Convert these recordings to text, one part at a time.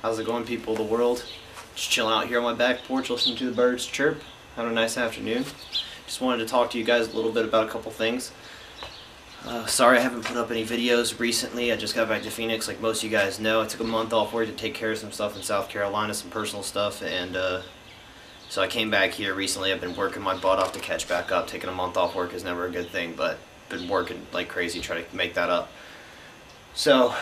How's it going, people of the world? Just chilling out here on my back porch listening to the birds chirp. Having a nice afternoon. Just wanted to talk to you guys a little bit about a couple things. Sorry I haven't put up any videos recently. I just got back to Phoenix, like most of you guys know. I took a month off work to take care of some stuff in South Carolina, some personal stuff, and so I came back here recently. I've been working my butt off to catch back up. Taking a month off work is never a good thing, but been working like crazy trying to make that up. So,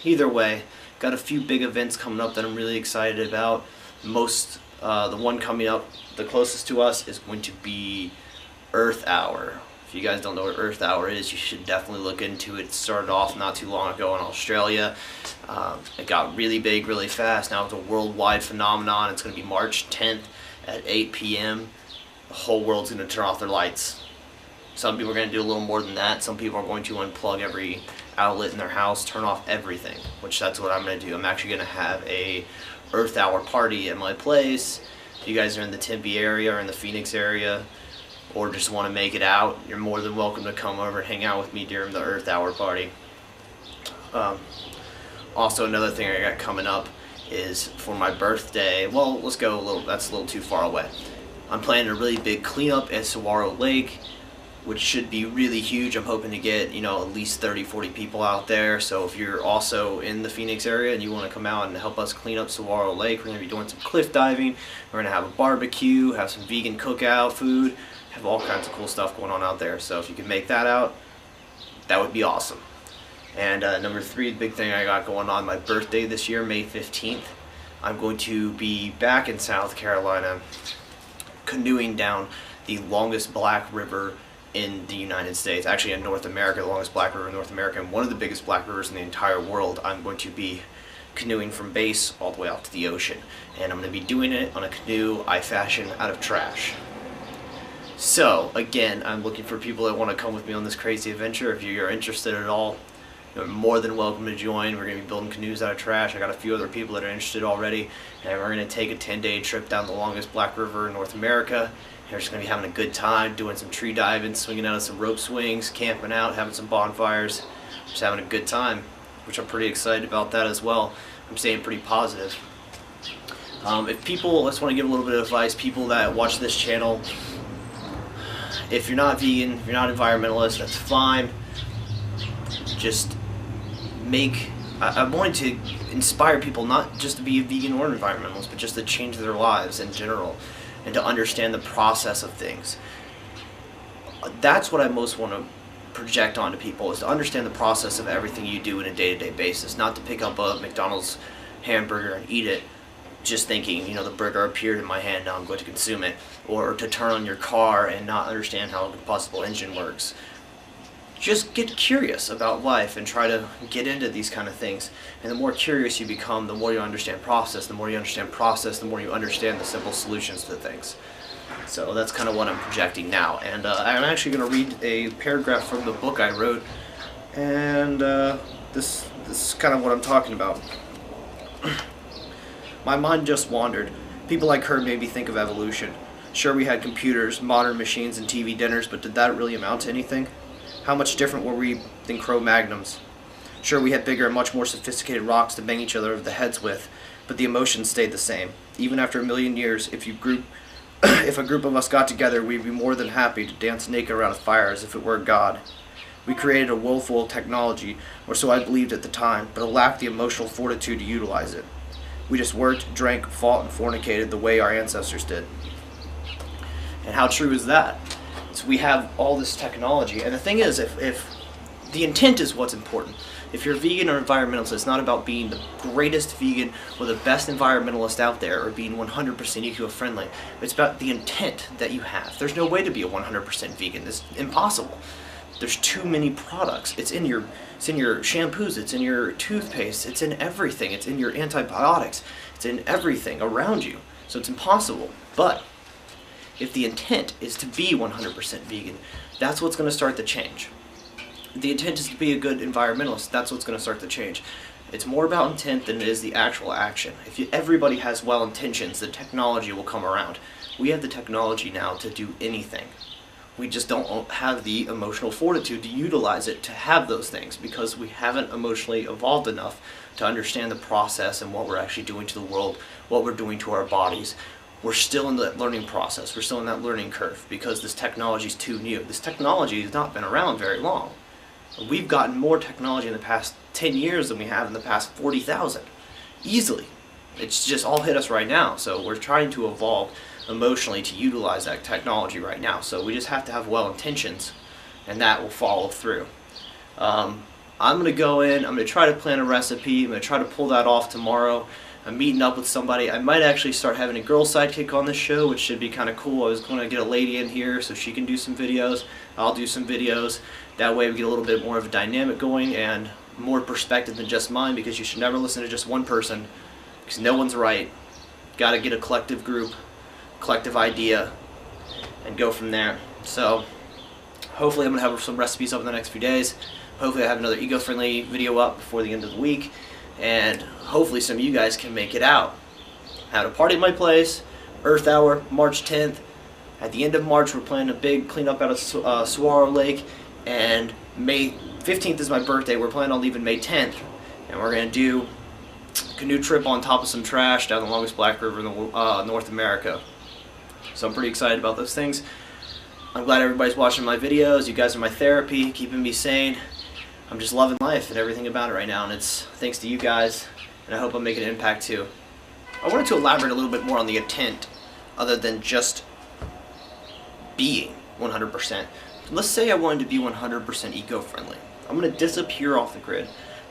either way, got a few big events coming up that I'm really excited about. The one coming up the closest to us is going to be Earth Hour. If you guys don't know what Earth Hour is, you should definitely look into it. It started off not too long ago in Australia. It got really big really fast. Now it's a worldwide phenomenon. It's going to be March 10th at 8 p.m. The whole world's going to turn off their lights. Some people are going to do a little more than that. Some people are going to unplug every outlet in their house, turn off everything, which that's what I'm going to do. I'm actually going to have a Earth Hour party at my place. If you guys are in the Tempe area or in the Phoenix area, or just want to make it out, you're more than welcome to come over and hang out with me during the Earth Hour party. Also, another thing I got coming up is for my birthday. Well, let's go a little. That's a little too far away. I'm planning a really big cleanup at Saguaro Lake, which should be really huge. I'm hoping to get, at least 30-40 people out there. So if you're also in the Phoenix area and you want to come out and help us clean up Saguaro Lake, we're going to be doing some cliff diving. We're going to have a barbecue, have some vegan cookout food, have all kinds of cool stuff going on out there. So if you can make that out, that would be awesome. And number 3, the big thing I got going on, my birthday this year, May 15th, I'm going to be back in South Carolina canoeing down the longest black river in the United States, actually in North America, the longest black river in North America, and one of the biggest black rivers in the entire world. I'm going to be canoeing from base all the way out to the ocean, and I'm going to be doing it on a canoe I fashion out of trash. So again, I'm looking for people that want to come with me on this crazy adventure. If you're interested at all, you're more than welcome to join. We're going to be building canoes out of trash. I got a few other people that are interested already, and we're going to take a 10-day trip down the longest black river in North America. We're just going to be having a good time, doing some tree diving, swinging out of some rope swings, camping out, having some bonfires, just having a good time, which I'm pretty excited about that as well. I'm staying pretty positive. If people, I just want to give a little bit of advice, people that watch this channel, if you're not vegan, if you're not environmentalist, that's fine. Just I wanted to inspire people not just to be a vegan or environmentalist, but just to change their lives in general, and to understand the process of things. That's what I most want to project onto people, is to understand the process of everything you do on a day-to-day basis, not to pick up a McDonald's hamburger and eat it just thinking, the burger appeared in my hand, now I'm going to consume it, or to turn on your car and not understand how a combustible engine works. Just get curious about life and try to get into these kind of things. And the more curious you become, the more you understand process. The more you understand process, the more you understand the simple solutions to things. So that's kind of what I'm projecting now. And I'm actually going to read a paragraph from the book I wrote. And this is kind of what I'm talking about. My mind just wandered. People like her made me think of evolution. Sure, we had computers, modern machines, and TV dinners, but did that really amount to anything? How much different were we than Cro-Magnons? Sure, we had bigger and much more sophisticated rocks to bang each other over the heads with, but the emotions stayed the same. Even after 1,000,000 years, if a group of us got together, we'd be more than happy to dance naked around a fire as if it were God. We created a woeful technology, or so I believed at the time, but it lacked the emotional fortitude to utilize it. We just worked, drank, fought, and fornicated the way our ancestors did. And how true is that? So we have all this technology, and the thing is, if the intent is what's important. If you're vegan or environmentalist, it's not about being the greatest vegan or the best environmentalist out there, or being 100% eco-friendly. It's about the intent that you have. There's no way to be a 100% vegan. It's impossible. There's too many products. It's in your shampoos, it's in your toothpaste, it's in everything. It's in your antibiotics. It's in everything around you. So it's impossible. But if the intent is to be 100% vegan, that's what's going to start the change. If the intent is to be a good environmentalist, that's what's going to start the change. It's more about intent than it is the actual action. If everybody has well intentions, the technology will come around. We have the technology now to do anything. We just don't have the emotional fortitude to utilize it to have those things, because we haven't emotionally evolved enough to understand the process and what we're actually doing to the world, what we're doing to our bodies. We're still in the learning process. We're still in that learning curve because this technology is too new. This technology has not been around very long. We've gotten more technology in the past 10 years than we have in the past 40,000. Easily. It's just all hit us right now. So we're trying to evolve emotionally to utilize that technology right now. So we just have to have well intentions, and that will follow through. I'm going to go in, I'm going to try to plan a recipe, I'm going to try to pull that off tomorrow. I'm meeting up with somebody. I might actually start having a girl sidekick on this show, which should be kind of cool. I was going to get a lady in here so she can do some videos. I'll do some videos. That way we get a little bit more of a dynamic going and more perspective than just mine, because you should never listen to just one person, because no one's right. Got to get a collective group, collective idea, and go from there. So hopefully I'm going to have some recipes up in the next few days. Hopefully I have another eco-friendly video up before the end of the week, and hopefully some of you guys can make it out. I had a party at my place, Earth Hour, March 10th. At the end of March we're planning a big cleanup out of Saguaro Lake, and May 15th is my birthday. We're planning on leaving May 10th, and we're going to do a canoe trip on top of some trash down the longest Black River in North America. So I'm pretty excited about those things. I'm glad everybody's watching my videos. You guys are my therapy, keeping me sane. I'm just loving life and everything about it right now, and it's thanks to you guys, and I hope I'm making an impact too. I wanted to elaborate a little bit more on the intent other than just being 100%. Let's say I wanted to be 100% eco-friendly. I'm going to disappear off the grid.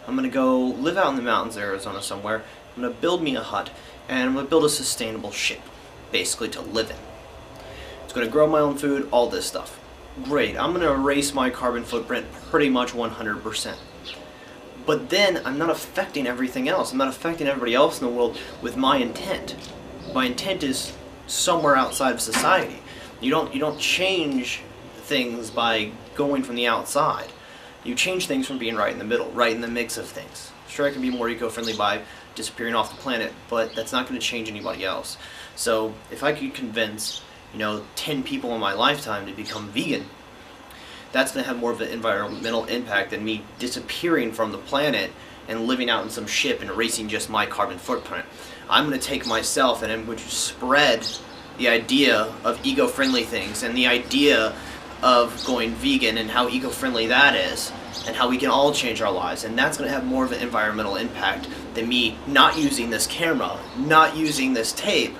I'm going to go live out in the mountains of Arizona somewhere. I'm going to build me a hut, and I'm going to build a sustainable ship, basically to live in. It's going to grow my own food, all this stuff. Great, I'm going to erase my carbon footprint pretty much 100%. But then I'm not affecting everything else. I'm not affecting everybody else in the world with my intent. My intent is somewhere outside of society. You don't change things by going from the outside. You change things from being right in the middle, right in the mix of things. Sure, I can be more eco-friendly by disappearing off the planet, but that's not going to change anybody else. So if I could convince 10 people in my lifetime to become vegan, that's going to have more of an environmental impact than me disappearing from the planet and living out in some ship and erasing just my carbon footprint. I'm going to take myself and I'm going to spread the idea of eco-friendly things and the idea of going vegan and how eco-friendly that is and how we can all change our lives, and that's going to have more of an environmental impact than me not using this camera, not using this tape.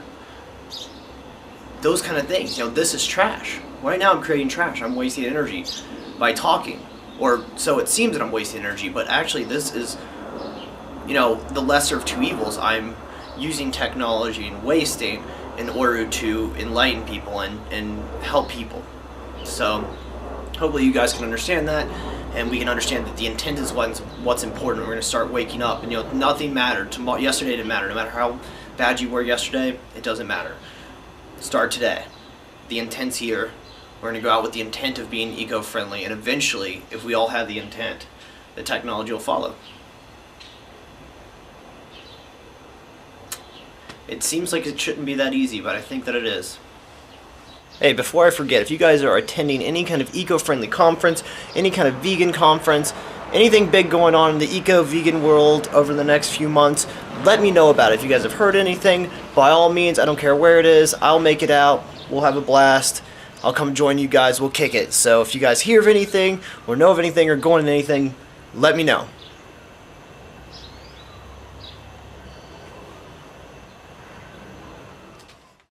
Those kind of things. This is trash. Right now I'm creating trash. I'm wasting energy by talking. Or so it seems that I'm wasting energy, but actually this is, the lesser of two evils. I'm using technology and wasting in order to enlighten people and help people. So hopefully you guys can understand that, and we can understand that the intent is what's important. We're going to start waking up, and nothing mattered. Yesterday didn't matter. No matter how bad you were yesterday, it doesn't matter. Start today. The intent's here. We're going to go out with the intent of being eco-friendly, and eventually, if we all have the intent, the technology will follow. It seems like it shouldn't be that easy, but I think that it is. Hey, before I forget, if you guys are attending any kind of eco-friendly conference, any kind of vegan conference, anything big going on in the eco-vegan world over the next few months, let me know about it. If you guys have heard anything, by all means, I don't care where it is, I'll make it out, we'll have a blast, I'll come join you guys, we'll kick it. So if you guys hear of anything, or know of anything, or going to anything, let me know.